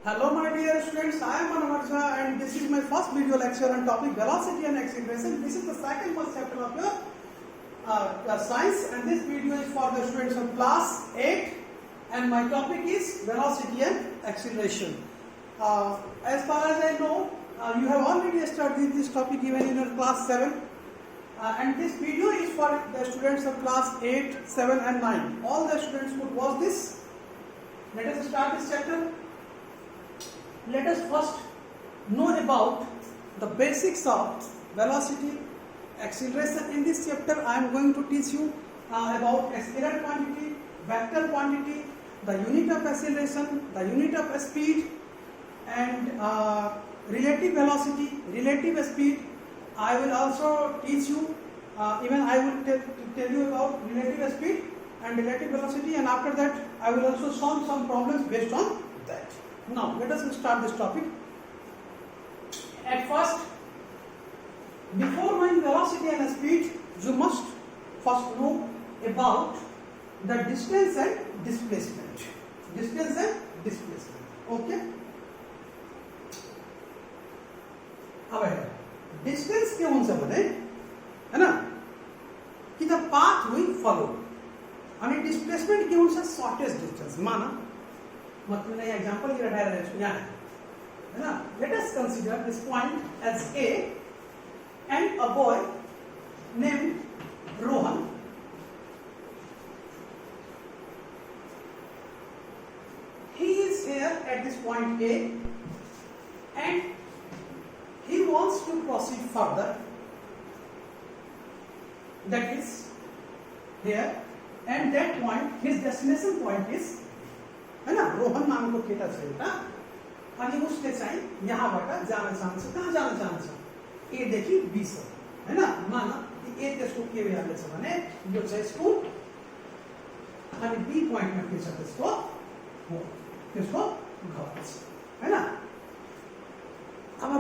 Hello my dear students, I am Manohar and this is my first video lecture on topic velocity and acceleration. This is the second first chapter of your science, and this video is for the students of class 8 and my topic is velocity and acceleration. As far as I know, you have already studied this topic even in your class 7 and this video is for the students of class 8, 7 and 9. All the students could watch this. Let us start this chapter. Let us first know about the basics of velocity, acceleration. In this chapter, I am going to teach you about scalar quantity, vector quantity, the unit of acceleration, the unit of speed, and relative velocity, relative speed. I will also teach you, even I will tell you about relative speed and relative velocity, and after that, I will also solve some problems based on that. Now, let us start this topic. At first, before knowing velocity and speed, you must first know about the distance and displacement. Distance and displacement. Okay? अब distance क्या हुन्छ भने है ना कि the path we follow अनि displacement के हुन्छ shortest distance. माना मैं तुम्हें एग्जांपल ये रखा है यहाँ है ना. Let us consider this point as A and a boy named Rohan. He is here at this point A and he wants to proceed further. That is here, and that point, his destination point is है ना रोहन नाम को केटा छ एउटा अनि उसले चाहिँ यहाँबाट जान चाहन्छ. कहाँ जान चाहन्छ? ए देखि बी सम्म हैन. मान ए त्यसको के भइहाल्छ भने यो चाहिँ स्कुल अनि बी पोइन्टमा के छ त्यसको हो त्यसको घर छ हैन. अब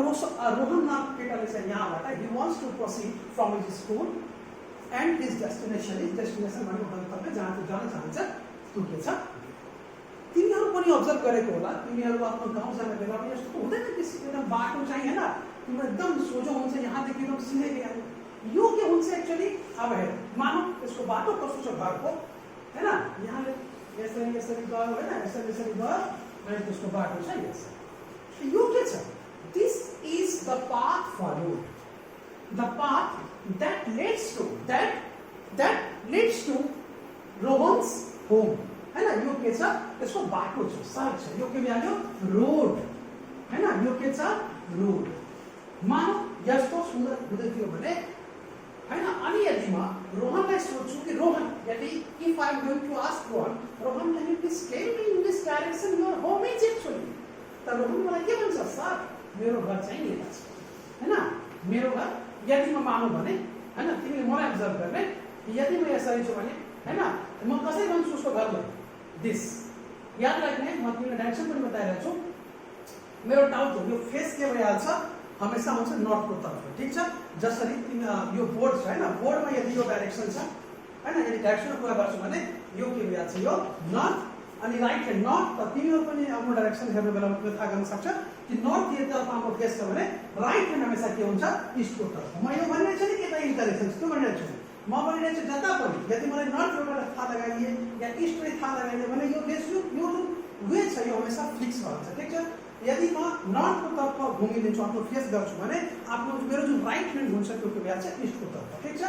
रोहन नाम केटाले चाहिँ यहाँबाट he wants to proceed from his school and his destination is destination भन्ने गन्तव्य जहाँ जान चाहन्छ त्यो के छ. तिमीहरू पनि अब्जर्भ गरेको होला. तिमीहरू आफ्नो गाउँ जाने बेला पनि यस्तो हुँदैन कि एकदम बाटो चाहिँ हैन तिम्रो एकदम सोझो हुन्छ यहाँदेखि एकदम सिधै गयो. यो के हुन्छ एक्चुअली अब हेर मानौ त्यसको बाटो कस्तो छ घरको हैन. यहाँले यसरी यसरी गयो हैन यसरी यसरी गयो अनि त्यसको बाटो चाहिँ यसरी. यो के छ? This is the path followed. The path that leads to Rohan's home. है ना. यो के छ? त्यसको बाटो छ, सडक छ. यो के भ्याल्यो? रोड है ना. यो के छ? रोड. मानौ यस्तो सुन्दर हुँदै थियो भने हैन. अनि यदि म रोहनलाई सोध्छु कि रोहन, यदि if I am going to ask Rohan, can you please tell me in this direction your home is actually? त रोहन मलाई के भन्छ? सर मेरो घर चाहिँ यता छ हैन. मेरो घर यदि म मानौ भने हैन तिमीले मलाई अब्जर्भ गर्ने यदि म यसरी छु भने हैन म कसरी भन्छु उसको घरलाई दिस. याद राख्ने म तिमीलाई डाइरेक्सन पनि बताइरहेको छु. मेरो टाउट हो यो फेस के भइहाल्छ हमेसा हुन्छ नर्थको तर्फ. ठीक छ. जसरी तिमी यो बोर्ड छ हैन बोर्डमा यदि यो डाइरेक्सन छ हैन यदि डाइरेक्सनमा कुरा गर्छु भने यो के भइहाल्छ यो नर्थ अनि राइट ह्यान्ड नर्थ. त तिमीहरू पनि आफ्नो डाइरेक्सन हेर्ने बेलामा त्यो थाहा गर्न सक्छ कि नर्थ यतातर्फ हाम्रो फेस छ भने राइट ह्यान्ड हमेसा के हुन्छ इस्टको तर्फ. म यो भनिरहेको छु नि यता इस्ट डाइरेक्सन त्यो भनिरहेको छु. म भनिरहेको छु जता पनि यदि मलाई नर्थबाट थाहा लगाइए या इस्टबाट थाहा लगाइए भने यो यो वे छ यो हमेसा फिक्स रहन्छ. ठिक छ. यदि म नर्थको तर्फ घुमिदिन्छु आफ्नो फेस गर्छु भने आफ्नो मेरो जुन राइट ह्यान्ड हुन्छ त्यो के भइहाल्छ इस्टको तर्फ. ठिक छ.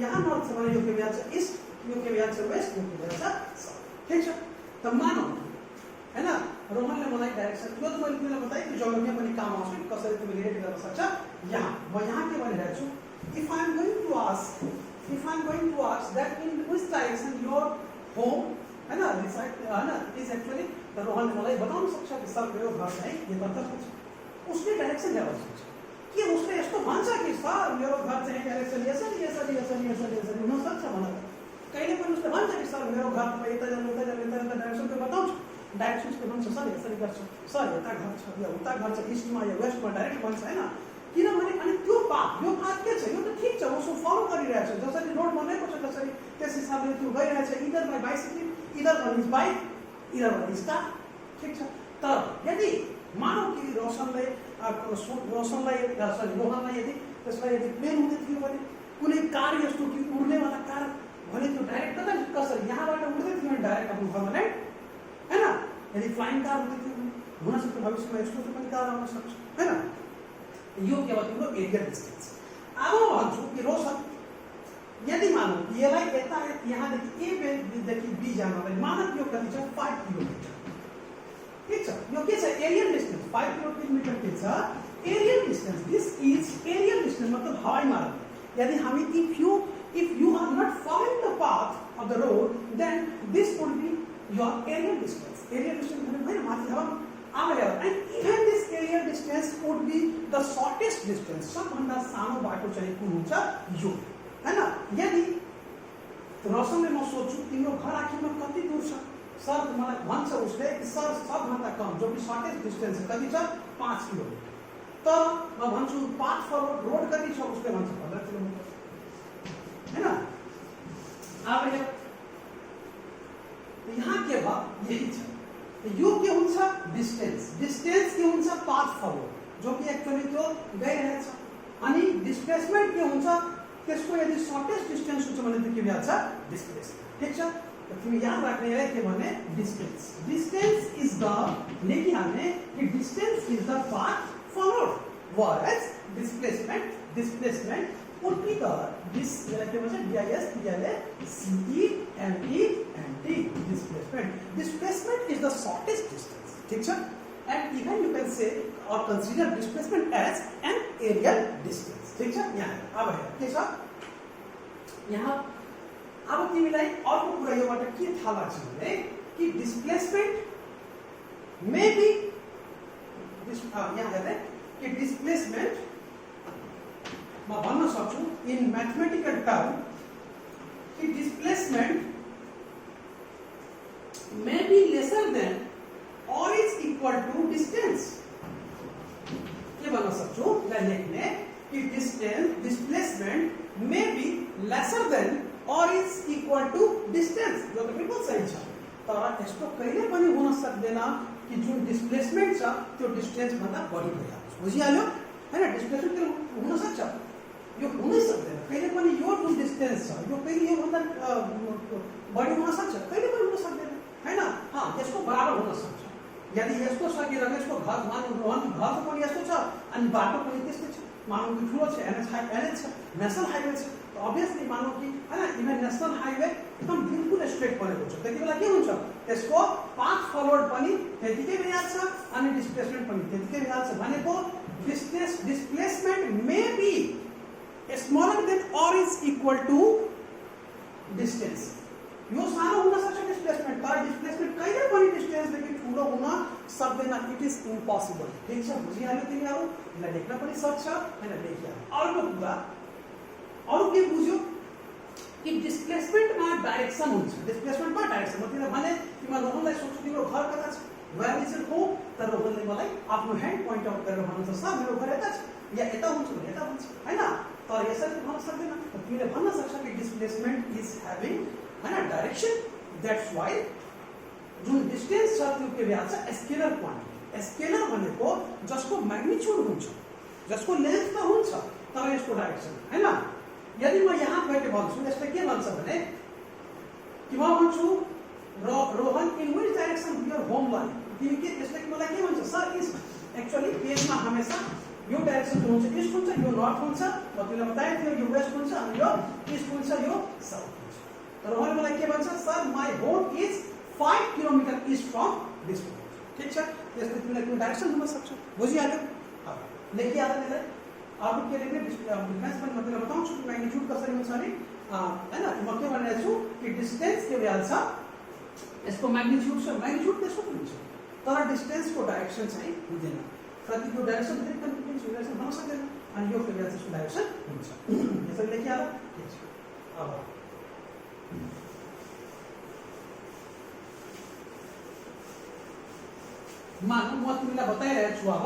यहाँ नर्थ छ भने यो के भइहाल्छ इस्ट, यो के भइहाल्छ वेस्ट, यो के भइहाल्छ साउथ. ठिक छ. त मानौ हैन रोहनले मलाई डाइरेक्सन यो त मैले तिमीलाई बताएँ कि जियोग्राफीमा पनि काम आउँछ कि कसरी तिमीले रिलेट गर्न सक्छ. यहाँ म यहाँ के भनिरहेको छु if I am going to ask that in which direction your home हैन is actually त रोहनले मलाई बताउन सक्छ कि सर मेरो घर चाहिँ यतातर्फ छ. उसले डाइरेक्सन ल्याउन सक्छ कि उसले यस्तो भन्छ कि सर मेरो घर चाहिँ डाइरेक्सन यसरी यसरी यसरी यसरी यसरी हुन सक्छ भनेर. कहिले पनि उसले भन्छ कि सर मेरो घर यता जानु उता जानु यता यता डाइरेक्सन त्यो बताउँछ. डाइरेक्सन के भन्छ सर यसरी गर्छु सर यता घर छ या उता घर छ इस्टमा या वेस्टमा डाइरेक्ट भन्छ हैन. किनभने अनि त्यो पाथ के छ यो त ठिक छ उसो फलो गरिरहेछ जसरी रोड बनेको छ जसरी त्यस हिसाबले त्यो गइरहेछ. Either by bicycle either on his bike either on his car. ठीक छ. तर यदि मानौ कि रोशनलाई रोहनलाई यदि त्यसलाई यदि प्लेन हुँदै थियो भने कुनै कार यस्तो कि उड्नेवाला कार भने त्यो डाइरेक्ट कसरी यहाँबाट उड्दै थियो भने डाइरेक्ट आफ्नो घरमा ल्यान्ड हैन। यदि फ्लाइङ कार हुँदै थियो भने हुनसक्छ भविष्यमा यस्तो पनि कार आउन सक्छ हैन। यो के भयो तिम्रो एरियल डिस्टेन्स। अब म भन्छु कि रोशन यदि मानौ कि यसलाई यता यहाँदेखि ए देखि बी जानलाई मानव यो कति छ 5 किलोमिटर ठीक छ। यो के छ एरियल डिस्टेन्स 5 किलोमिटर के छ aerial distance. This is aerial distance मतलब हवाई मार्ग। यदि हामी if you are not following the path of the road then this would be your aerial distance. Aerial distance भने माथि हावा आएर and even this aerial distance would be the shortest distance. सबभन्दा सानो बाटो चाहिँ कुन हुन्छ यो हैन। यदि रोशनले म सोच्छु तिम्रो घर आखिरमा कति दूर छ सर मलाई भन्छ उसले कि सर सबभन्दा कम जो कि शॉर्टेस्ट डिस्टेंस है कति छ 5 किलोमिटर। तर म भन्छु 5 फॉरवर्ड रोड कति छ उसले भन्छ 15 किलोमिटर हैन। अब यहाँ के भयो यही छ यो के हुन्छ डिस्टेंस। डिस्टेंस के हुन्छ 5 फॉरवर्ड जो कि एक्चुअली त्यो गइरहेछ अनि डिस्प्लेसमेन्ट के हुन्छ त्यसको यदि शॉर्टेस्ट डिस्टेंस हुन्छ भने त्यो के भन्छ डिस्प्लेसमेन्ट ठीक छ। तिमी याद राख्ने है के भने डिस्टेंस डिस्टेंस इज द लेकिन हमने कि distance is the path forward whereas displacement would be the this के मतलब DIS PLA CE ME and D displacement is the shortest distance ठीक है। and even you can say or consider displacement as an aerial distance ठीक है। यहाँ अब है के छ यहाँ अब तिमीलाई अर्को कुरा योबाट के थाहा लाग्छ भने कि डिस्प्लेसमेन्ट मे बी यहाँ हेर्दै कि डिस्प्लेसमेन्ट म भन्न सक्छु इन मैथमेटिकल टर्म कि displacement may be lesser than or is equal to distance. के भन्न सक्छु यसलाई लेख्ने कि displacement may be lesser than or is equal to distance जो त बिल्कुल सही छ। तर यस्तो कहिले पनि हुन सक्दैन कि जुन डिस्प्लेसमेन्ट छ त्यो डिस्टेंस भन्दा बढी भइहाल्छ बुझिहाल्यो हैन। डिस्प्लेसमेन्ट हुन सक्छ यो हुनै सक्दैन कहिले पनि यो जुन डिस्टेंस छ यो कहिले यो भन्दा बढी हुन सक्छ कहिले पनि हुन सक्दैन हैन। हां यसको बराबर हुन सक्छ यदि यसको सकेर यसको घर मानौ घर पनि यस्तो छ अनि बाटो पनि त्यस्तै छ मानौ कि ठुलो छ NH छ नेशनल हाइवे छ obviously मानौ कि हैन इभन नेशनल हाइवे एकदम बिल्कुल स्ट्रेट बनेको छ त्यतिबेला के हुन्छ त्यसको पाथ फॉरवर्ड पनि त्यतिकै भइहाल्छ अनि डिस्प्लेसमेन्ट पनि त्यतिकै भइहाल्छ भनेको displacement may be smaller than or is equal to distance। यो सानो हुन सक्छ डिस्प्लेसमेन्ट तर डिस्प्लेसमेन्ट कहिले पनि डिस्टेंस देखि ठुलो हुन सक्दैन इट इज इम्पोसिबल ठीक छ। बुझिहाल्यो तिमीहरु यसलाई लेख्न पनि सक्छ हैन लेखिहाल्यो। अर्को कुरा अरु के बुझ्यो कि डिस्प्लेसमेन्ट मा डाइरेक्सन हुन्छ डिस्प्लेसमेन्ट मा डाइरेक्सन म तिमीलाई भने तिमीले रोहनलाई सोच्छु तिम्रो घर कता छ वेयर इज इट होम तर रोहनले मलाई आफ्नो ह्यान्ड पोइन्ट आउट गरेर भन्छ सर मेरो घर यता छ या यता हुन्छ भने यता हुन्छ हैन। तर यसरी भन्न सक्दैन तिमीले भन्न सक्छ कि डिस्प्लेसमेन्ट इज ह्याभिङ हैन डाइरेक्सन दैट्स व्हाई जुन डिस्टेंस छ त्यो के भन्छ स्केलर क्वान्टिटी। स्केलर भनेको जसको म्याग्निट्युड हुन्छ जसको लेन्थ त हुन्छ तर यसको डाइरेक्सन हैन। यदि म यहाँ गएर भन्छु यसले के भन्छ भने कि म भन्छु Rohan in which direction your home line तिमी के यसले मलाई के भन्छ सर इस एक्चुअली पेजमा हमेशा यो डाइरेक्सन हुन्छ ईस्ट हुन्छ यो नर्थ हुन्छ म तिमीलाई बताए थियो यो वेस्ट हुन्छ अनि यो ईस्ट हुन्छ यो साउथ हुन्छ। तर रोहन मलाई के भन्छ sir my home is 5 kilometre east from this point ठीक छ। यसले तिमीलाई कुन डाइरेक्सन हुन सक्छ बुझिहाल्यो लेखिहाल्यो त्यसलाई। अब के लेख्ने डिफरेंस पनि म तिमीलाई बताउँछु कि म्याग्निट्युड कसरी हुन्छ नि हैन। म के भनिरहेको छु कि डिस्टेंस के भइहाल्छ यसको म्याग्निट्युड छ म्याग्निट्युड त्यसको पनि हुन्छ तर डिस्टेंस को डाइरेक्सन चाहिँ हुँदैन प्रतिको डाइरेक्सन धेरै कन्फ्युजन डाइरेक्सन हुन सक्दैन अनि यो के भइहाल्छ यसको डाइरेक्सन हुन्छ यसरी लेखिहाल्यो ठीक छ। अब मानौ म तिमीलाई बताइरहेको छु अब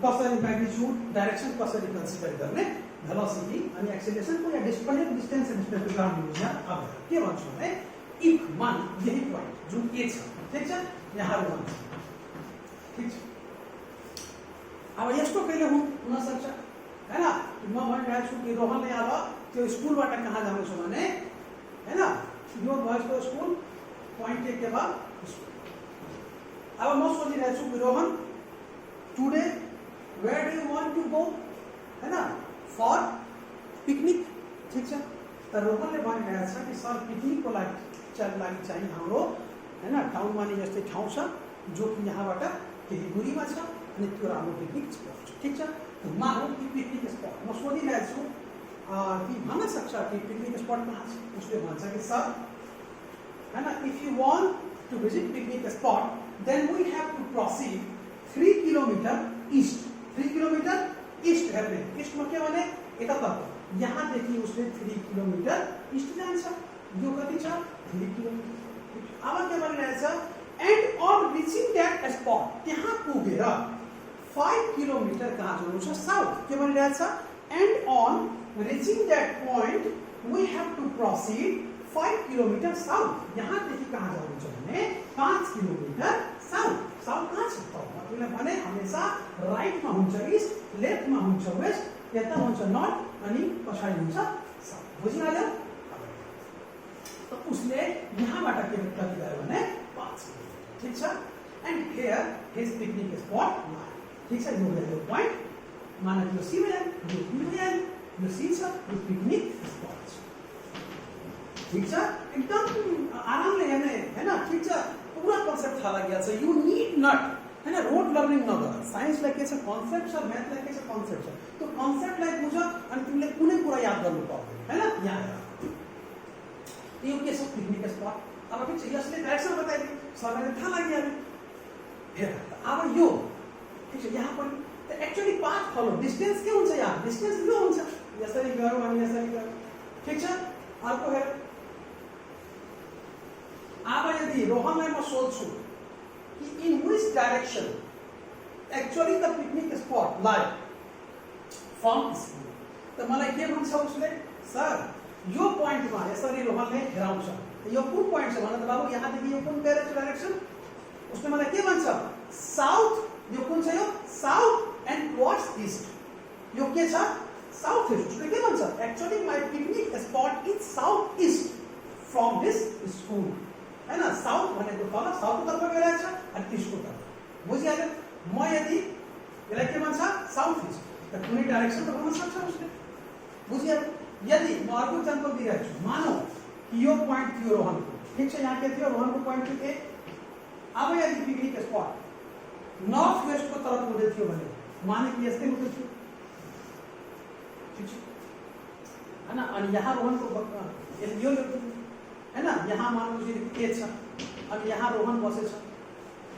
कसरी म्याग्निट्युड डाइरेक्सन कसरी कन्सिडर गर्ने भेलोसिटी अनि एक्सेलरेसन को या डिस्प्लेसमेन्ट डिस्टेंस एन्ड डिस्प्लेसमेन्ट काम बुझ्न। अब के भन्छु भने इफ मान यही पोइन्ट जुन ए छ ठीक छ यहाँ भन्छ ठीक छ। अब यस्तो कहिले हुन सक्छ हैन, म भनिरहेको छु कि रोहनले अब त्यो स्कुलबाट कहाँ जानु छ भने हैन, यो भएको स्कुल पॉइंट ए के बाद अब म सोचिरहेको छु कि Rohan today where do you want to go हैन फर पिकनिक, ठीक छ। तर रोहनले भनिरहेको छ कि सर पिकनिकको लागि चाहिँ हाम्रो हैन टाउनमा नि जस्तै ठाउँ छ जो कि यहाँबाट केही दूरीमा छ अनि त्यो राम्रो पिकनिक स्पट छ, ठीक छ। मानौ कि पिकनिक स्पट म सोधिरहेको छु कि भन्न सक्छ कि पिकनिक स्पट कहाँ छ। उसले भन्छ कि सर हैन if you want to visit picnic spot then we have to proceed 3 kilometre east. 3 kilometre east हेर्ने, ईस्टमा के भने यतातर्फ, यहाँदेखि उसले 3 किलोमिटर ईस्ट जान्छ। यो कति छ 3 किलोमिटर। अब के भनिरहेछ and on reaching that spot, त्यहाँ पुगेर 5 किलोमिटर कहाँ जानु छ साउथ। के भनिरहेछ and on reaching that point we have to proceed 5 kilometre south. यहाँदेखि कहाँ जानु छ भने 5 किलोमिटर साउथ। साउथ कहाँ छ त मैले भने हमेशा राइटमा हुन्छ ईस्ट, लेफ्टमा हुन्छ वेस्ट, यता हुन्छ नर्थ अनि पछाडि हुन्छ साउथ। बुझिहाल्यो। तो उसले यहाँबाट के कति गयो भने 5 किलोमिटर, ठीक छ। And here his picnic spot लाइ, ठीक छ। यो पोइन्ट माने यो सी भएन, यो बी भएन, यो सी छ, यो पिकनिक स्पट छ, ठीक छ। एकदम आरामले हेर्ने हैन, ठीक छ। पूरा कन्सेप्ट थाहा लाग्या छ। यु नीड नट हैन रोड लर्निङ नगर। साइन्सलाई के छ कन्सेप्ट छ, म्याथलाई के छ कन्सेप्ट छ। त्यो कन्सेप्टलाई बुझ अनि तिमीले कुनै कुरा याद गर्नु पर्दैन हैन। यहाँ यो के छ पिकनिक स्पट। अब के छ यसले डाइरेक्सन बताइदियो, सरले थाहा लाग्यो। हेर अब यो ठीक छ, यहाँ पनि त एक्चुअली पाथ फलो डिस्टेन्स के हुन्छ, यहाँ डिस्टेन्स यो हुन्छ, यसरी गयो अनि यसरी गयो, ठीक छ। अर्को हेर अब यदि रोहनलाई म सोध्छु कि in which direction actually the picnic spot लाइ फ्रम स्कुल, त मलाई के भन्छ उसले सर यो पोइन्टमा यसरी रोहनले हेराउँछ यो कुन पोइन्ट छ भन्दा बाबु यहाँदेखि यो कुन डाइरेक्सन। उसले मलाई के भन्छ साउथ, यो कुन छ यो साउथ एन्ड टुवर्ड्स ईस्ट, यो के छ साउथ ईस्ट। उसले के भन्छ actually my picnic spot is south east from this school हैन। साउथ भनेको तल साउथको तर्फ गइरहेछ अनि ईस्टको तर्फ। बुझिहाल्यो। म यदि यसलाई के भन्छ साउथ ईस्ट, त कुनै डाइरेक्सन त भन्न सक्छ उसले। बुझिहाल्यो। यदि म अर्को इक्जाम्पल दिइरहेको छु, मानौ कि यो पोइन्ट थियो रोहनको, ठीक छ। यहाँ के थियो रोहनको पोइन्ट थियो ए। अब यदि पिकनिक स्पट नर्थ वेस्टको तर्फ हुँदै थियो भने माने कि यस्तै हुँदै थियो, ठीक छ हैन। अनि यहाँ रोहनको यो हैन, यहाँ मान्नु ए छ अनि यहाँ रोहन बसेछ।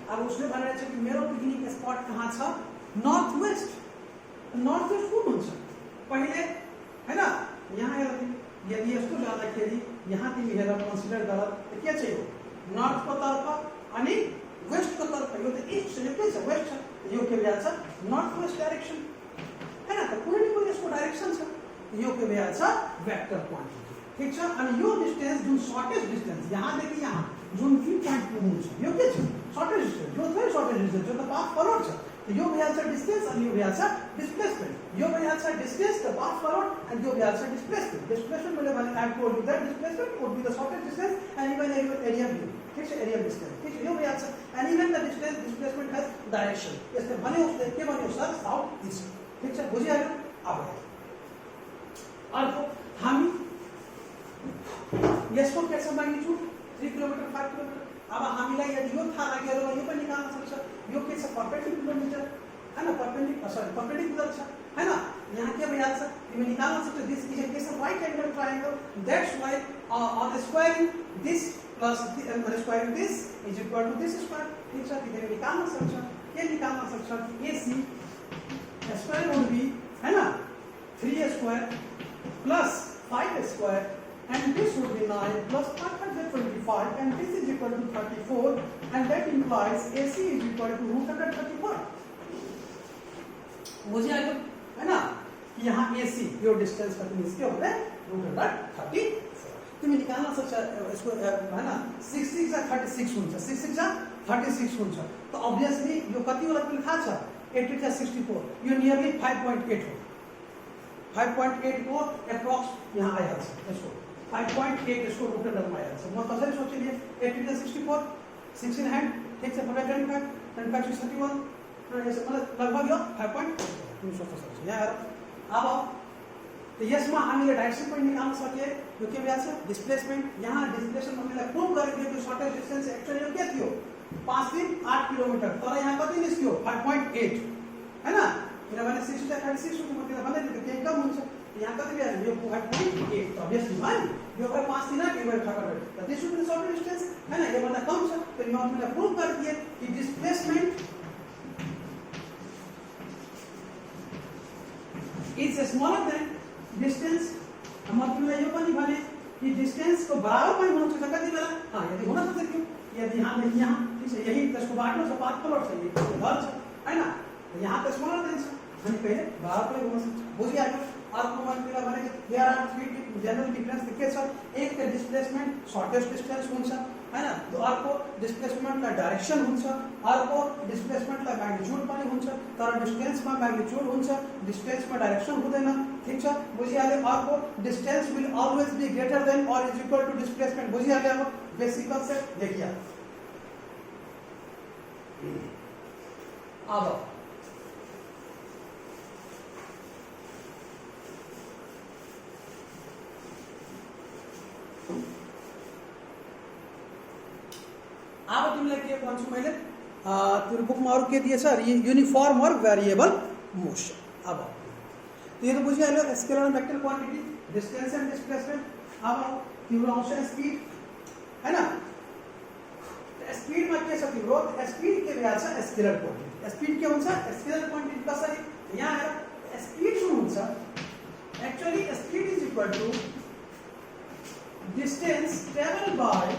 अब उसले भनेको छ कि मेरो पिकनिक स्पट कहाँ छ नर्थ वेस्ट। नर्थ वेस्ट कुन हुन्छ पहिले हैन। यहाँ हेर यदि यस्तो जाँदाखेरि यहाँ तिमी हेर कन्सिडर गर त के छ यो नर्थको तर्फ अनि वेस्टको तर्फ, यो त ईस्ट छ, यो के छ वेस्ट छ। यो के भइहाल्छ छ नर्थ वेस्ट डाइरेक्सन हैन। त कुनै पनि यसको डाइरेक्सन छ, यो के भइहाल्छ छ वेक्टर क्वान्टिटी, ठीक छ। अनि यो डिस्टेन्स जुन सर्टेस्ट डिस्टेन्स यहाँदेखि यहाँ जुन की पोइन्ट पुग्नु छ यो के छ सर्टेस्ट डिस्टेन्स। यो चाहिँ सर्टेस्ट डिस्टेन्स, यो त पाथ फरवर्ड छ। यो भइहाल्छ डिस्टेन्स अनि यो भइहाल्छ डिस्प्लेसमेन्ट। यो भइहाल्छ distance the path forward and यो भइहाल्छ डिस्प्लेसमेन्ट। डिस्प्लेसमेन्ट मैले भने I told you that displacement would be the shortest distance and even area B, ठीक छ। एरिया डिस्टेंस, ठीक छ। यो भइहाल्छ and even the distance displacement has direction. यसले भन्यो उसले के भन्यो सर साउथ ईस्ट, ठीक छ। बुझिहाल्यो। अब अर्को हामी यसको के छ म्याग्निट्युड 3 किलोमिटर 5 किलोमिटर। अब हामीलाई यदि यो थाहा लाग्यो र यो पनि निकाल्न सक्छ। यो के छ परपेन्डिकुलर मिटर हैन, परपेन्डिकुलर छ हैन। यहाँ के भइहाल्छ तिमी निकाल्न सक्छ this is a case of right angle triangle. That's why on squaring this plus squaring this is equal to this square, ठीक छ। तिमीले निकाल्न सक्छ के निकाल्न सक्छ एसी स्क्वायर वुड बी हैन 3 square plus 5 square and this would be 9 plus 525 and this is equal to 34 and that implies AC is equal to root under 35। बुझिहाल्यो हैन। यहाँ AC यो डिस्टेंस कति निस्क्यो भने root under 34। तिमी निकाल्न सक्छ यसको हैन 6 6 36 हुन्छ, 6 6 36 हुन्छ त obviously यो कति होला तिमीलाई थाहा छ 80 + 64 यो नियरली 5.8 हो 5.8 को एप्रोक्स यहाँ आइहाल्छ यसको 5.8 यसको रुट टर्ममा आइहाल्छ म कसरी सोचिदिएँ 80 + 64 16 ह्यान्ड ठिक छ 25 25 to 31 र यसो मतलब लगभग यो 5.8 तिमी सोच्न सक्छौ यहाँ हेर अब तो यसमा हामीले डाइरेक्सन पनि निकाल्न सके यो के भन्छ डिस्प्लेसमेन्ट यहाँ डिस्प्लेसमेन्ट हामीले प्रुभ गरिदियो कि सर्टेज डिस्टेन्स एक्चुअली यो के थियो 5 दिन 8 किलोमिटर तर यहाँ कति निस्क्यो 5.8 हैन किनभने 6 to 36 को मतलब भन्दै थियो केही कम हुन्छ यहाँ कति भ्यालु यो 5.8 त obviously भयो यो भए 5 दिन के भएर ठगट त त्यसो पनि सर्टेज डिस्टेन्स हैन यो भन्दा कम छ त यो हामीले प्रुभ गरिदिए कि displacement is smaller than distance म तिमीलाई यो पनि भने कि डिस्टेन्स को बराबर पनि हुन सक्छ कति बेला यदि हुन सक्छ कि यदि यहाँदेखि यहाँ ठीक छ यही त्यसको बाटो छ पाथ फ्लोर छ यो घर छ हैन यहाँ त स्मलर देन छ अनि कहिले बराबर पनि हुन सक्छ बुझिहाल्यो अर्को मैले तिमीलाई भने कि there are three general difference के छ एक त डिस्प्लेसमेन्ट सर्टेस्ट डिस्टेन्स हुन्छ हैन अर्को डिस्प्लेसमेन्टलाई डाइरेक्सन हुन्छ अर्को डिस्प्लेसमेन्टलाई म्याग्निट्युड पनि हुन्छ तर डिस्टेन्समा म्याग्निट्युड हुन्छ डिस्टेन्समा डाइरेक्सन हुँदैन ठीक छ बुझिहाल्यो अर्को distance will always be greater than or is equal to displacement बुझिहाल्यो अब बेसिक कन्सेप्ट देखिए अब अब तिमीलाई के भन्छु मैले तिम्रो बुकमा अरु के दिएछ युनिफर्म और वेरिएबल मोशन अब तो ये तो बुझिहाल्यो scalar and vector quantity distance and displacement अब तिम्रो आउँछ स्पिड हैन स्पिडमा के छ तिम्रो स्पिड के भ्याल्यु छ स्केलर क्वान्टिटी स्पिड के हुन्छ स्केलर क्वान्टिटी कसरी यहाँ हेर स्पिड के हुन्छ actually speed is equal to distance travel by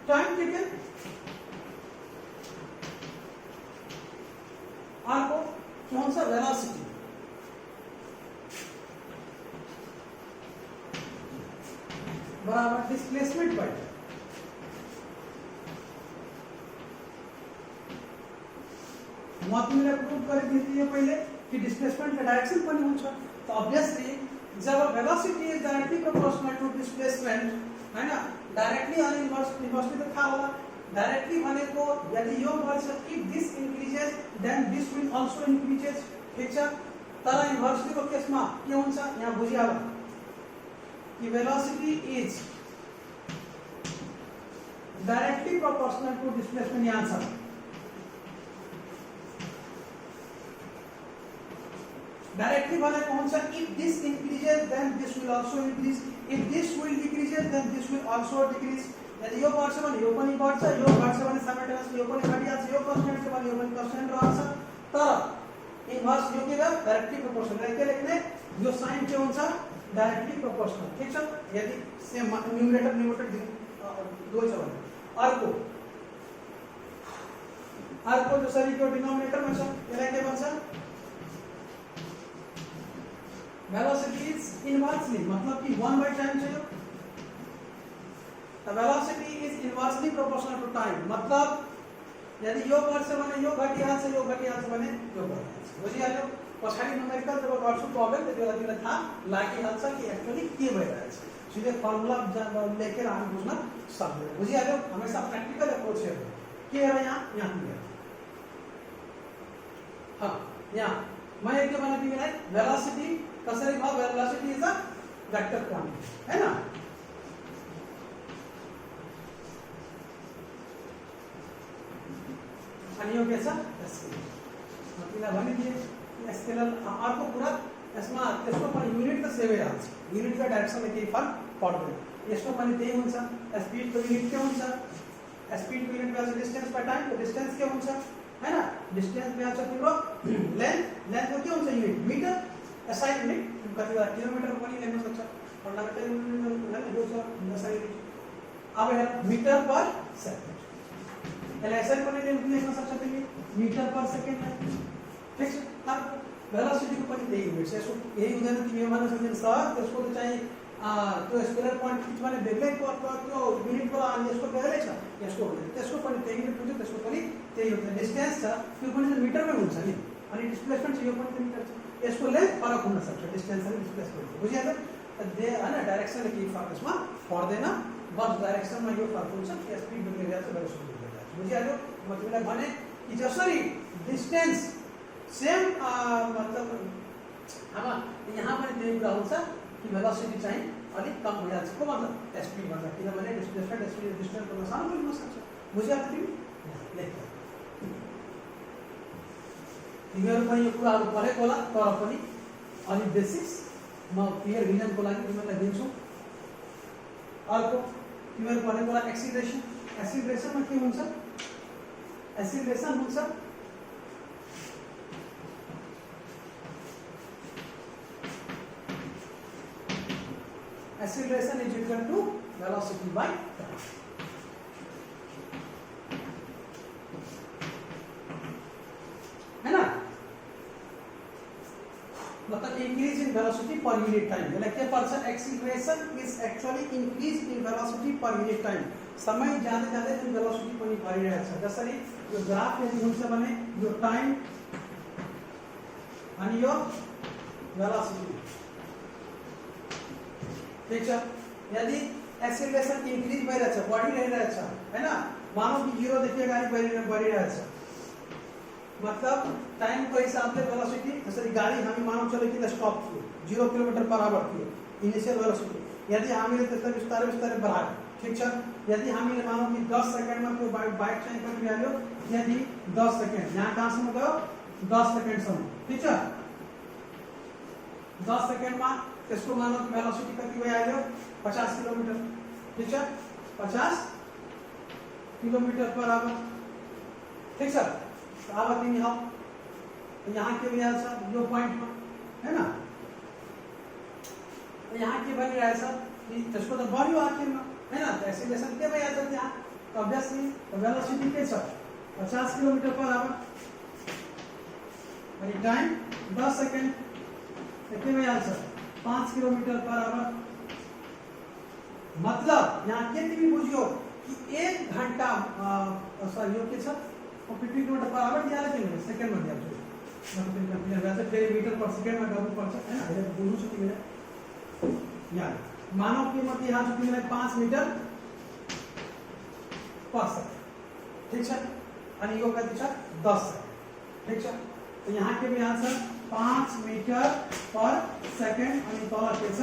time taken आपको कौन सा वेलोसिटी बराबर डिस्प्लेसमेंट बाय म तिमीलाई प्रुभ गरिदिए पहिले कि डिस्प्लेसमेन्ट का डाइरेक्सन पनि हुन्छ त obviously जब velocity is directly proportional to displacement हैन डाइरेक्टली अनि इन्भर्सली त थाहा होला डाइरेक्टली भनेको यदि यो गर्छ if this increases then this will also increases ठीक छ तर इन्भर्सली को केसमा के हुन्छ यहाँ बुझिहाल्नु कि velocity is directly proportional to displacement यहाँ छ डाइरेक्टली भनेको हुन्छ if this increases then this will also increase if this will decreases then this will also decrease यदि यो बढ्छ भने यो पनि बढ्छ यो घट्छ भने साइमल्टेनियसली यो पनि घटिहाल्छ यो कन्स्टेन्ट छ भने यो पनि कन्स्टेन्ट रहन्छ तर इन्भर्स यो के भयो डाइरेक्टली प्रोपोर्शनल के लेख्ने यो साइन के हुन्छ डाइरेक्टली प्रोपोर्शनल ठीक छ यदि सेम न्यूमरेटर दुवै छ भने अर्को जसरी त्यो डिनोमिनेटरमा छ यसलाई के भन्छ velocity is inversely मतलब कि 1/time छ यो the velocity is inversely proportional to time मतलब यदि यो बढ्छ भने यो घटिहाल्छ यो घटिहाल्छ भने यो बढिहाल्छ बुझिहाल्यो पछाडी न्युमेरिकल जब गर्छु प्रब्लम त्यतिबेला तिमीलाई थाहा लागिहाल्छ कि एक्चुअली के भइरहेछ सिधै फर्मुला लेखेर हामी बुझ्न सक्दैन बुझिहाल्यो हमेशा प्र्याक्टिकल अप्रोच हेर्नु के हेर यहाँ यहाँ म एक के भने तिमीलाई वेलोसिटी कसरी भयो velocity is a vector quantity हैन अनि यो के छ स्केलर मतलब भनिदिए स्केलर अर्को कुरा यसमा त्यसको पनि युनिट त सेभै रहन्छ युनिट का डाइरेक्सनमा केही फरक पर्दैन यसको पनि त्यही हुन्छ स्पिड को युनिट के हुन्छ स्पिड को युनिट भन्छ डिस्टेन्स बाइ टाइम को डिस्टेन्स के हुन्छ हैन डिस्टेन्स भन्छ तिम्रो लेन्थ को के हुन्छ युनिट मिटर SI युनिट कति बेला किलोमिटर पनि लेख्न सक्छ फन्डामेन्टल युनिट हो छ SI युनिट अब हेर मिटर पर सेकेन्ड यसलाई SI पनि लेख्न सक्छ तिमी मिटर पर सेकेन्ड ठीक छ अब वेलोसिटी को पनि त्यही युनिट छ यसको यही हुँदैन तिमी भन्न सक्दैन सर त्यसको त चाहिँ त्यो स्केलर पोइन्ट किनभने बेग्लै त्यो युनिटको अनि यसको बेग्लै छ यसको हुँदैन त्यसको पनि त्यही युनिट हुन्छ त्यसको पनि त्यही हुन्छ डिस्टेन्स छ त्यो पनि त मिटरमै हुन्छ नि अनि डिस्प्लेसमेन्ट छ यो पनि त मिटर छ यसको लेन्थ फरक हुन सक्छ डिस्टेन्स अनि डिस्प्लेसमेन्ट बुझिहाल्यो दे हैन डाइरेक्सन के फरक यसमा पर्दैन बस डाइरेक्सनमा यो फरक हुन्छ स्पिड बिग्रिरहेको छ भेलोसिटी बिग्रिरहेको छ बुझिहाल्यो म तिमीलाई भने कि जसरी डिस्टेन्स सेम मतलब अब यहाँ पनि त्यही कुरा हुन्छ कि भेलोसिटी चाहिँ अलिक कम भइहाल्छ को भन्छ स्पिड भन्छ किनभने डिस्प्लेसमेन्ट स्पिड डिस्टेन्स गर्न सानो पनि हुन सक्छ बुझिहाल्यो तिमी लेख तिमीहरू पनि यो कुराहरू पढेको होला तर पनि अलिक बेसिक्स म क्लियर भिजनको लागि तिमीहरूलाई दिन्छु अर्को तिमीहरू पढेको होला एक्सिलरेसन एक्सिलरेसनमा के हुन्छ एक्सिलरेसन हुन्छ acceleration is equal to velocity by time है ना मतलब increase in velocity per unit time मतलब क्या पर्छ acceleration is actually increase in velocity per unit time समय जाँदै जाँदै जुन velocity पनि बढिरहेको छ जसरी यो ग्राफ यदि हुन्छ भने यो टाइम अनि यो velocity ठीक छ यदि एक्सेलरेसन इंक्रीज भइरहेछ बढिरहेछ हैन मानौ कि 0 देखि अगाडि बढिरहेछ मतलब टाइम को हिसाब से वेलोसिटी जसरी गाडी हामी मानौ चले कि स्टप थियो 0 किलोमिटर पर आवर थियो इनिशियल वेलोसिटी यदि हामीले त्यसलाई बिस्तारै बिस्तारै बढायो ठीक छ यदि हामीले मानौ कि 10 सेकेन्डमा त्यो बाइक चाहिँ कति भइहाल्यो यदि 10 सेकेन्ड यहाँ कहाँसम्म गयो 10 सेकेन्डसम्म ठीक छ 10 सेकेन्डमा त्यसको मानौ कि वेलोसिटी कति भइहाल्यो 50 किलोमिटर ठीक छ 50 किलोमिटर पर आवर ठीक छ अब तिमी हौ यहाँ के भइहाल्छ यो पोइन्टमा हैन यहाँ के भइरहेछ कि त्यसको त बढ्यो आखिरमा हैन एक्सेलरेसन के भइहाल्छ त्यहाँ अभियसली वेलोसिटी के छ 50 किलोमिटर पर आवर अनि टाइम 10 सेकेन्ड के भइहाल्छ 5 किलोमीटर पर आवर मतलब यहाँ के तिमी बुझ्यो कि 1 घंटा सरी यो के छ 50 किलोमीटर पर आवर दिया के सेकेन्ड में दिया मतलब कंप्लीट भइहाल्छ फेरि मिटर पर सेकेन्ड में गर्नु पर्छ हैन अहिले बुझ्नु छ तिमीले यहाँ मानव कि म यहाँ छु तिमीलाई 5 मिटर पर सेकेन्ड ठीक छ अनि यो कति छ 10 सेकेन्ड ठीक छ तो यहाँ के भइहाल्छ 5 मीटर पर सेकेंड अनि तल के छ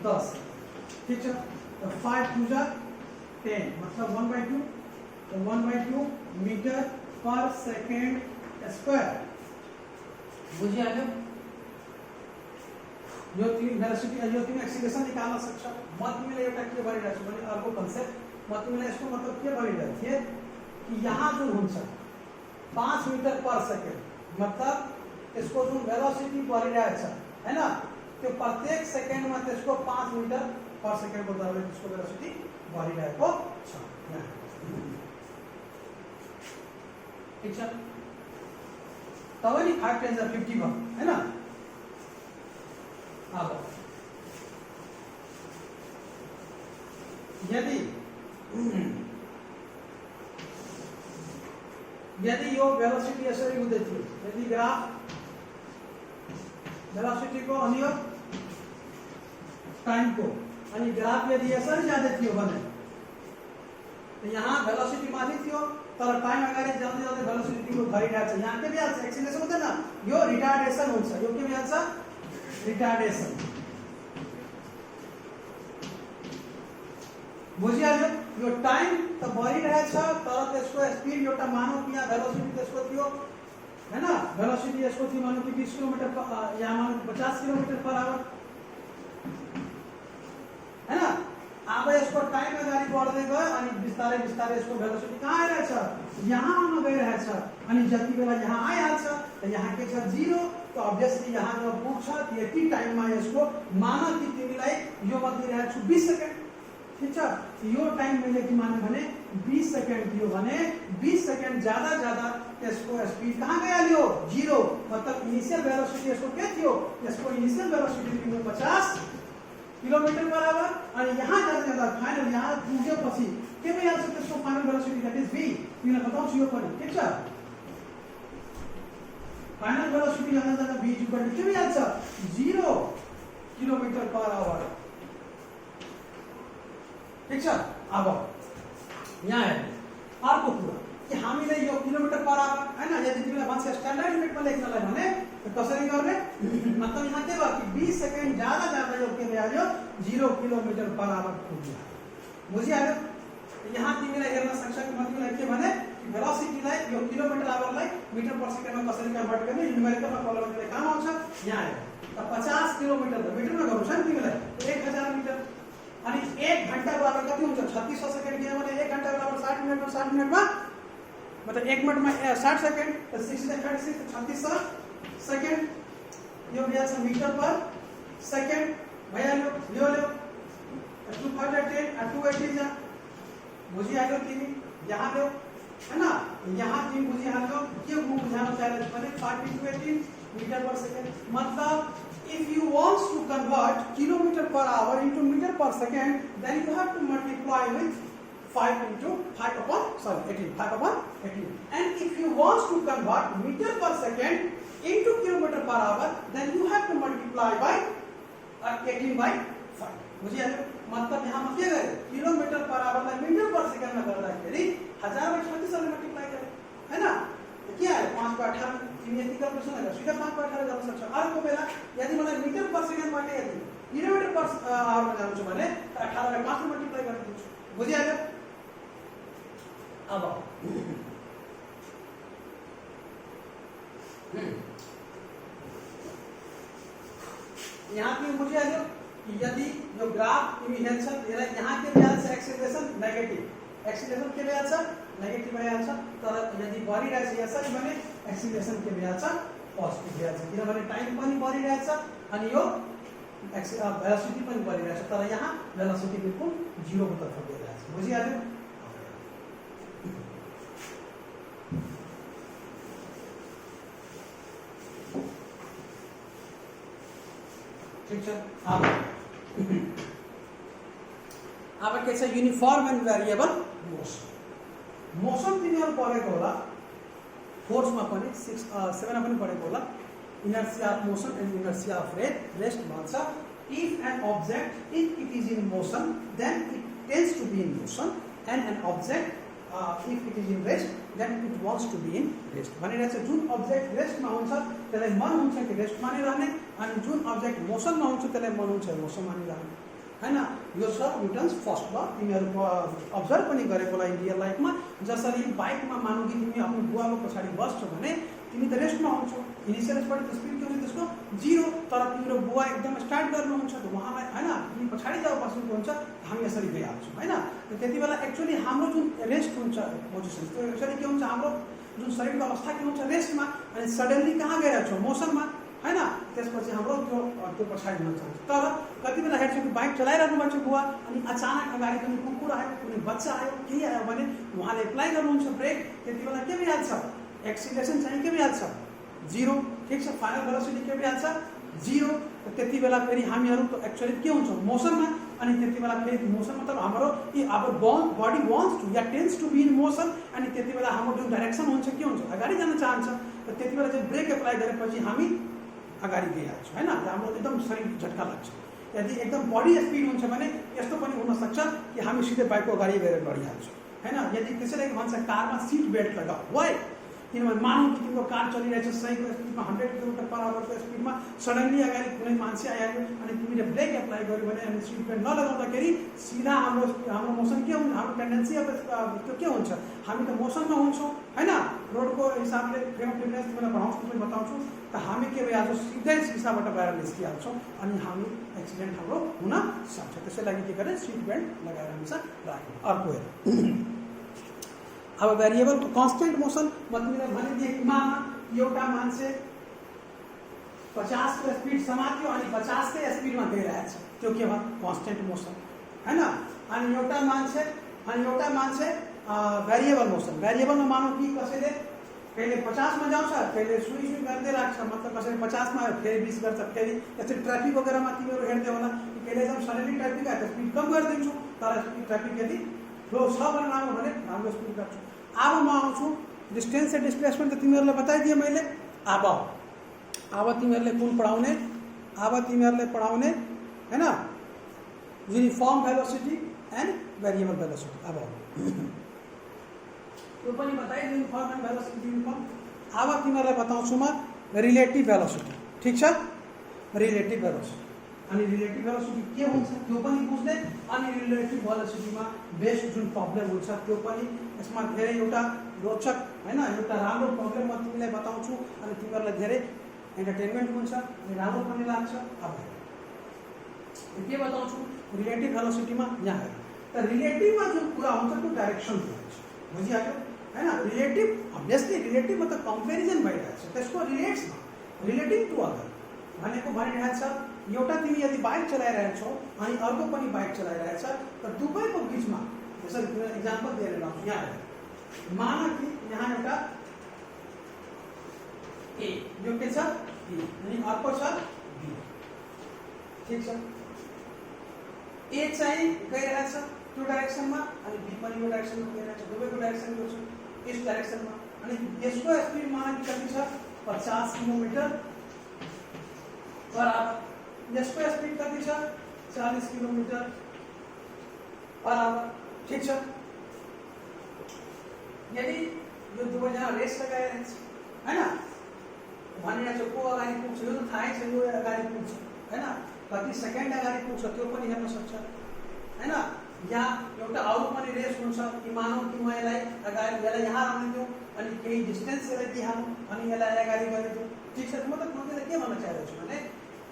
10 ठीक छ तो 5 2 जा 10 मतलब 1/2 तो 1/2 मीटर पर सेकेंड स्क्वायर बुझिहाल्यो यो तिमी वेलोसिटी यो तिमी एक्सेलरेसन निकाल्न सक्छ म तिमीलाई एउटा के भनिरहेको छु भने अर्को कन्सेप्ट म तिमीलाई यसको मतलब के भनिरहेको थिए कि यहाँ जुन हुन्छ 5 मीटर पर सेकेंड मतलब त्यसको जुन वेलोसिटी बढिरहेछ हैन त्यो प्रत्येक सेकेन्डमा त्यसको 5 मिटर पर सेकेन्डको दरले त्यसको वेलोसिटी बढिरहेको छ ठीक छ तब नि 5 × 10 50 भयो हैन अब यदि यो वेलोसिटी यसरी हुँदै थियो यदि ग्राफ वेलोसिटी को अनि यो टाइम को अनि ग्राफ यदि यसरी जाँदै थियो भने तो यहाँ वेलोसिटी माथि थियो तर टाइम अगाडि जाँदै जाँदै वेलोसिटी को घटिरहेछ यहाँ के भइहाल्छ एक्सेलरेसन हुँदैन यो रिटार्डेसन हुन्छ यो के भइहाल्छ रिटार्डेसन बुझिहाल्यो यो टाइम त बढिरहेछ तर त्यसको स्पिड एउटा मानौ कि यहाँ वेलोसिटी त्यसको थियो हैन वेलोसिटी यसको थियो मानौ कि 20 किलोमिटर यहाँ मानौ 50 किलोमिटर पर आवर हैन अब यसको टाइम अगाडि बढ्दै गयो अनि बिस्तारै बिस्तारै यसको वेलोसिटी कहाँ आइरहेछ यहाँ आउन गइरहेछ अनि जति बेला यहाँ आइहाल्छ त यहाँ के छ 0 तो अभियसली यहाँ जो पुग्छ त्यति टाइममा यसको मानौ कि तिमीलाई यो म दिइरहेको छु 20 सेकेन्ड ठीक छ यो टाइम मैले के माने भने 20 सेकेन्ड थियो भने 20 सेकेन्ड ज्यादा ज्यादा त्यसको स्पिड कहाँ गइहाल्यो 0 मतलब इनिशियल वेलोसिटी यसको के थियो यसको इनिशियल वेलोसिटी थियो 50 किलोमीटर पर आवर अनि यहाँ जाँदा फाइनल यहाँ पुगेपछि के भइहाल्छ त्यसको final velocity that is v तिमीलाई बताउँछु यो पनि ठीक छ फाइनल भेलोसिटी जाँदा v इक्वल टु के भइहाल्छ 0 किलोमिटर पर आवर ठीक छ अब यहाँ हेर्नु अर्को कुरा कि हामीले यो किलोमिटर पर आवर हैन यदि तिमीलाई भन्छ स्ट्यान्डर्ड युनिटमा लेख्नलाई भने कसरी गर्ने मतलब यहाँ के भयो कि 20 सेकेन्ड ज्यादा यो के भइहाल्यो 0 किलोमिटर पर आवर पुग्यो बुझिहाल्यो यहाँ तिमीलाई हेर्न सक्छ कि म तिमीलाई के भने भेलोसिटीलाई यो किलोमिटर आवरलाई मिटर पर सेकेन्डमा कसरी कन्भर्ट गर्ने न्युमेरिकलमा कलमले काम आउँछ यहाँ हेर त 50 किलोमिटर मिटरमा गर्नु छ नि तिमीलाई 1000 मिटर अनि 1 घण्टा बराबर कति हुन्छ 3600 सेकेन्ड किनभने 1 घण्टा बराबर 60 मिनेटमा मतलब 1 मिनेटमा 60 सेकेन्ड त 60 3600 सेकेन्ड यो भइहाल्छ मिटर पर सेकेन्ड भइहाल्यो यो ल्यो 210 280 जा बुझिहाल्यो तिमी यहाँ ल्यो हैन यहाँ तिमी बुझिहाल्यो के बुझाउन चाहेको भने 40 to 80 मीटर पर सेकेन्ड मतलब if you want to convert kilometer per hour into meter per second then you have to multiply with 5 upon 18 and if you want to convert meter per second into kilometer per hour then you have to multiply by 18 by 5 बुझिहाल्यो मतलब यहाँ म के गरे kilometre per our लाई metre per second मा गर्दाखेरि 1000/36 ले multiply गरे हैन के आयो 5/18 तिमी यति गर्न सक्छौ सीधा 5/18 गर्न सक्छौ अर्को बेला यदि मलाई मिटर पर सेकेन्ड बाट यदि किलोमिटर पर आवर मा जान्छु भने 18/5 ले मल्टिप्लाई गर्न दिन्छु बुझिहाल्यो अब यहाँ के बुझिहाल्यो यदि यो ग्राफ तिमी हेर्छ त्यसलाई यहाँ के भइहाल्छ एक्सेलरेसन नेगेटिभ एक्सेलरेसन के भइहाल्छ नेगेटिभ भइहाल्छ तर यदि बढिरहेछ यसरी भने एक्सेलरेसन के भइहाल्छ पोजिटिभ भइहाल्छ किनभने टाइम पनि बढिरहेछ अनि यो भेलोसिटी पनि बढिरहेछ तर यहाँ भेलोसिटी बिल्कुल 0 को तर्फ गइरहेछ बुझिहाल्यो ठीक छ अब के छ uniform and variable motion motion तिमीहरु पढेको होला फोर्स मा पनि 6 7 मा पनि पढेको होला inertia of motion and inertia of rest भन्छ if an object if it is in motion then it tends to be in motion and an object if it is in rest then it wants to be in rest भनिरहेछ जुन object rest मा हुन्छ त्यसलाई मन हुन्छ कि rest मा नै रहने अनि जुन अब्जेक्ट मोशन मा हुन्छ त्यसलाई मन हुन्छ मोशन मा नै रहने हैन यो छ न्यूटन्स फर्स्ट ल तिमीहरुको अब्जर्भ पनि गरेको होला इन रियल लाइफमा जसरी बाइकमा मानौ कि तिमी आफ्नो बुवाको पछाडी बस्छौ भने तिमी त रेस्टमा हुन्छौ इनिशियल स्पीड त स्पिड के हुन्छ त्यसको 0 तर तिम्रो बुवा एकदम स्टार्ट गर्नुहुन्छ त उहाँलाई हैन तिमी पछाडी जाऊ बस्नुको हुन्छ हामी यसरी गइहाल्छौं हैन त्यतिबेला एक्चुअली हाम्रो जुन रेस्ट हुन्छ पोजिसन त्यो एक्चुअली के हुन्छ हाम्रो जुन शरीरको अवस्था के हुन्छ रेस्टमा अनि सडनली कहाँ गइरहेछौ मोसनमा हैन त्यसपछि हाम्रो त्यो पछाडी जान्छ तर कति बेला हेर्छौ कि बाइक चलाइरहनु भएको छ बुवा अनि अचानक अगाडि कुनै कुकुर आयो कुनै बच्चा आयो के आयो भने उहाँले एप्लाई गर्नुहुन्छ ब्रेक त्यतिबेला के भइहाल्छ एक्सिलरेसन चाहिँ के भइहाल्छ 0 ठीक छ फाइनल भेलोसिटी के भइहाल्छ 0 त्यतिबेला फेरि हामीहरु त एक्चुअली के हुन्छ मोसनमा अनि त्यतिबेला फेरि मोसन मतलब हाम्रो आवर बडी वान्ट्स टु या tends to be in motion अनि त्यतिबेला हाम्रो जुन डाइरेक्सन हुन्छ के हुन्छ अगाडि जान चाहन्छ त त्यतिबेला चाहिँ ब्रेक एप्लाई गरेपछि हामी अगाडि गइहाल्छौं हैन हाम्रो एकदम शरीर झट्का लाग्छ यदि एकदम बडी स्पिड हुन्छ भने यस्तो पनि हुन सक्छ कि हामी सिधै बाइकको अगाडि गएर बढिहाल्छौं हैन यदि त्यसैले भन्छ कारमा सीट बेल्ट लगाऊ व्हाइ किनभने मानौ कि तिम्रो कार चलिरहेछ सहीको स्पिडमा 100 किलोमिटर पर आवरको स्पिडमा सडनली अगाडि कुनै मान्छे आइहाल्यो अनि तिमीले ब्रेक एप्लाई गर्यो भने अनि सीट बेल्ट नलगाउँदाखेरि सिधा हाम्रो मोसन के हुन्छ हाम्रो टेन्डेन्सी अब त्यो के हुन्छ हामी त मोसनमा हुन्छौं हैन रोडको हिसाबले फ्रेम अफ रेफरेन्स तिमीलाई पढाउँछु पनि बताउँछु त हामी के भइहाल्छौं सिधै सिसाबाट बाहिर निस्किहाल्छौं अनि हामी एक्सिडेन्ट हाम्रो हुन सक्छ त्यसैलागि के गरे सीट बेल्ट लगाएर हुन्छ राख्नु अर्को हेर अब भेरिएबल कांस्टेंट मोशन मतलब भनिदिए कि एउटा मान्छे 50 को स्पीड समात्यो अनि 50 के स्पीडमा गइरहेछ त्यो के भयो कांस्टेंट मोशन हैन अनि एउटा मान्छे भेरिएबल मोशन भेरिएबलमा मानौ कि कसैले कहिले 50 मा जान्छ कहिले सुई गर्दै राख्छ मतलब कसैले 50 मा फेरि 20 गर्छ फेरि यस्तै ट्राफिक वगैरहमा तिमीहरु हेर्दै होला कि त्यसले चाहिँ सडनली ट्राफिक आयो त स्पिड कम गरिदिन्छु, तर स्पिड ट्राफिक यदि फ्लो छ भने भने राम्रो स्पिड गर्छु। अब म आउँछु डिस्टेन्स एन्ड डिस्प्लेसमेन्ट त तिमीहरूलाई बताइदिएँ मैले। अब तिमीहरूले कुन पढाउने, अब तिमीहरूले पढाउने हैन uniform velocity and variable velocity. अब त्यो पनि बताइदिए यूनिफॉर्म एंड वेलोसिटी यूनिफॉर्म। अब तिमीहरूलाई बताउँछु म रिलेटिभ वेलोसिटी, ठीक छ? रिलेटिभ वेलोसिटी अनि रिलेटिभ वेलोसिटी के हुन्छ त्यो पनि बुझ्ने, अनि रिलेटिभ वेलोसिटीमा बेस्ड जुन प्रब्लम हुन्छ त्यो पनि यसमा धेरै एउटा रोचक हैन एउटा राम्रो प्रब्लम म तिमीलाई बताउँछु, अनि तिमीहरूलाई धेरै एन्टरटेनमेन्ट हुन्छ अनि राम्रो पनि लाग्छ। अब के बताउँछु रिलेटिभ वेलोसिटीमा यहाँ हेर त रिलेटिभमा जुन कुरा हुन्छ त्यो डाइरेक्सनको हुन्छ, बुझिहाल्यो हैन? रिलेटिभ अभियसली रिलेटिभ मतलब कम्पेरिजन भइरहेछ, त्यसको रिलेट्समा रिलेटिभ टु अदर भनेको भनिरहेछ एउटा तिमी यदि बाइक चलाइरहेछौ अनि अर्को पनि बाइक चलाइरहेछ त दुवैको बिचमा जसरी एक्जाम्पल दिएर लाउँछु यहाँ हेर माना कि यहाँ एउटा ए यो के छ बी अनि अर्को छ बी, ठीक छ? ए चाहिँ गइरहेछ त्यो डाइरेक्सनमा अनि बी पनि यो डाइरेक्सनमा गइरहेछ, दुवैको डाइरेक्सन यो छ यस डाइरेक्सनमा, अनि यसको स्पिड माना कि कति छ 50 किलोमिटर पर आवर, यसको स्पिड कति छ 40 किलोमिटर पर आवर, ठीक छ? यदि यो दुवैजना रेस लगाइरहेछ हैन भनिरहेछ को अगाडि पुग्छ यो त थाहै छ, यो अगाडि पुग्छ हैन, कति सेकेन्ड अगाडि पुग्छ त्यो पनि हेर्न सक्छ हैन? या एउटा अरू पनि रेस हुन्छ कि मानौ कि म यसलाई अगाडि यसलाई यहाँ राख्दिन्छु अनि केही डिस्टेन्स यसलाई दिहालौँ अनि यसलाई अगाडि गरिदिउँ, ठिक छ? मतलब म त्यसलाई के भन्न चाहेको छु भने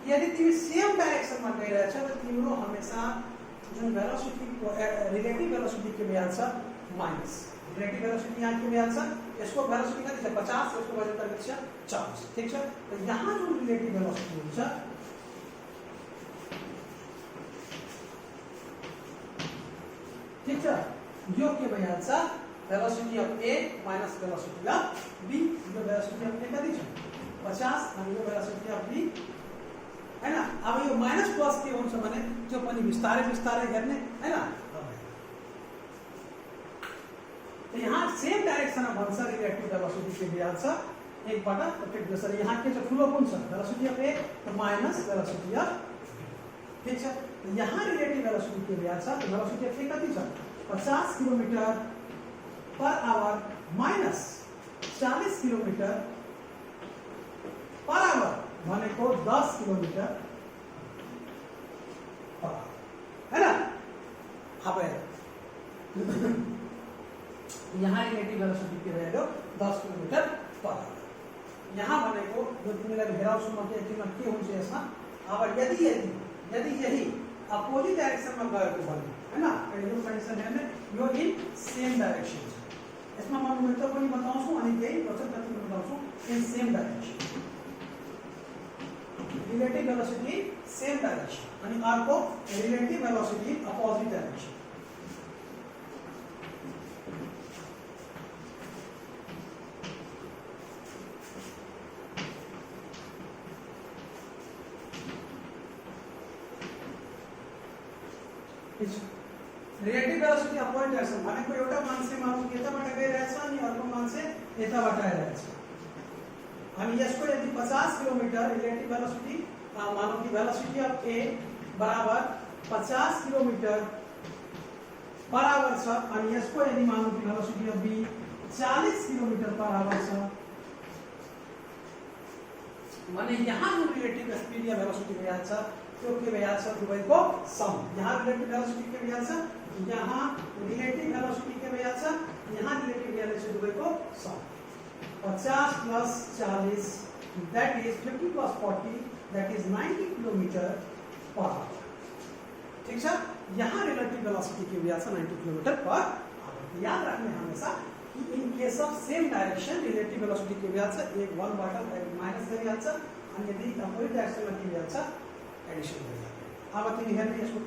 यदि तिमी सेम डाइरेक्सनमा गइरहेछ त तिम्रो हमेसा जुन वेलोसिटीको रिलेटिभ वेलोसिटी के भइहाल्छ माइनस रिलेटिभ वेलोसिटी यहाँ के भइहाल्छ, यसको वेलोसिटी कति छ 50, यसको वेलोसिटी कति छ 40, ठीक छ? त यहाँ जुन रिलेटिभ वेलोसिटी हुन्छ ठीक छ यो के भइहाल्छ velocity of A minus velocity of B. यो वेलोसिटी अफ ए कति छ 50 अनि यो वेलोसिटी अफ बी हैन। अब यो माइनस प्लस के हुन्छ भने त्यो पनि बिस्तारै बिस्तारै हेर्ने हैन। तो यहाँ सेम डाइरेक्सनमा भन्छ रिलेटिभ वेलोसिटी के भइहाल्छ एकबाट प्रत्येक जसरी यहाँ के छ ठुलो कुन छ velocity of A minus velocity of B, ठीक छ? यहाँ रिलेटिभ वेलोसिटी के भइहाल्छ वेलोसिटी अफ ए कति छ 50 kilometre per our minus 40 kilometre per our भनेको 10 किलोमिटर पर आवर हैन। अब यहाँ रिलेटिभ वेलोसिटी के रहेको 10 किलोमिटर पर आवर। यहाँ भनेको जो तिमीलाई हेराउँछु म के हुन्छ यसमा। अब यदि यही अपोजिट डाइरेक्सनमा गएको भने हैन यो कन्डिसन हेर्ने यो इन सेम डाइरेक्सन छ, यसमा म मोमेन्टम पनि बताउँछु अनि यही प्रोसेस पनि बताउँछु in same direction relative velocity same direction अनि अर्को relative velocity opposite direction. Relative velocity opposite direction भनेको एउटा मान्छे मानौ यताबाट गइरहेछ अनि अर्को मान्छे यताबाट आइरहेछ अनि यसको यदि 50 किलोमिटर रिलेटिभ वेलोसिटी मानौ कि वेलोसिटी अफ ए बराबर 50 किलोमिटर पर आवर छ अनि यसको यदि मानौ कि velocity of B 40 kilometre per hour छ भने यहाँ जो रिलेटिभ स्पीड या वेलोसिटी भइहाल्छ त्यो के भइहाल्छ दुवैको सम। यहाँ रिलेटिभ वेलोसिटी के भइहाल्छ यहाँ रिलेटिभ वेलोसिटी के भइहाल्छ यहाँ रिलेटिभ वेलोसिटी दुवैको sum 50 plus 40 that is 50 plus 40 that is 90 kilometre per hour, ठीक है? यहाँ रिलेटिव वेलोसिटी के भइहाल्छ 90 किलोमीटर पर आवर। याद रखने हमेशा कि in case of same direction relative velocity के भइहाल्छ एक 1 बाट माइनस गरिहाल्छ अनि यदि अपोजिट डाइरेक्सनमा के भइहाल्छ एडिसन गरिहाल्छ। अब तिमी हेर्नु यसको